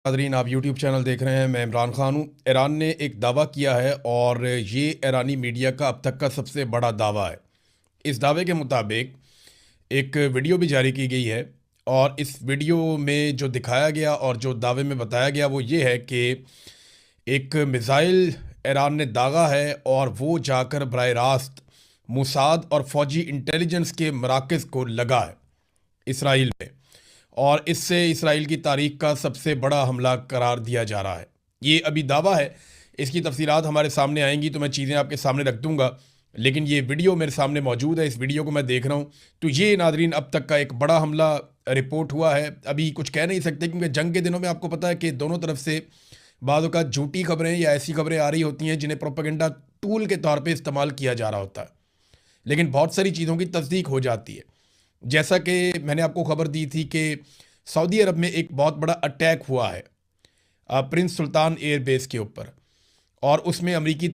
ناظرین، آپ YouTube channel دیکھ رہے ہیں. میں عمران خان ہوں. ایران نے ایک دعویٰ کیا ہے اور یہ ایرانی میڈیا کا اب تک کا سب سے بڑا دعویٰ ہے. اس دعوے کے مطابق ایک ویڈیو بھی جاری کی گئی ہے اور اس ویڈیو میں جو دکھایا گیا اور جو دعوے میں بتایا گیا وہ یہ ہے کہ ایک میزائل ایران نے داغا ہے اور وہ جا کر براہ راست موساد اور فوجی انٹیلیجنس کے مراکز کو لگا ہے اسرائیل میں، اور اس سے اسرائیل کی تاریخ کا سب سے بڑا حملہ قرار دیا جا رہا ہے. یہ ابھی دعویٰ ہے، اس کی تفصیلات ہمارے سامنے آئیں گی تو میں چیزیں آپ کے سامنے رکھ دوں گا، لیکن یہ ویڈیو میرے سامنے موجود ہے. اس ویڈیو کو میں دیکھ رہا ہوں تو یہ ناظرین اب تک کا ایک بڑا حملہ رپورٹ ہوا ہے. ابھی کچھ کہہ نہیں سکتے کیونکہ جنگ کے دنوں میں آپ کو پتہ ہے کہ دونوں طرف سے بعض اوقات جھوٹی خبریں یا ایسی خبریں آ رہی ہوتی ہیں جنہیں پروپیگنڈا ٹول کے طور پہ استعمال کیا جا رہا ہوتا ہے، لیکن بہت ساری چیزوں کی تصدیق ہو جاتی ہے. جیسا کہ میں نے آپ کو خبر دی تھی کہ سعودی عرب میں ایک بہت بڑا اٹیک ہوا ہے پرنس سلطان ایئر بیس کے اوپر، اور اس میں امریکی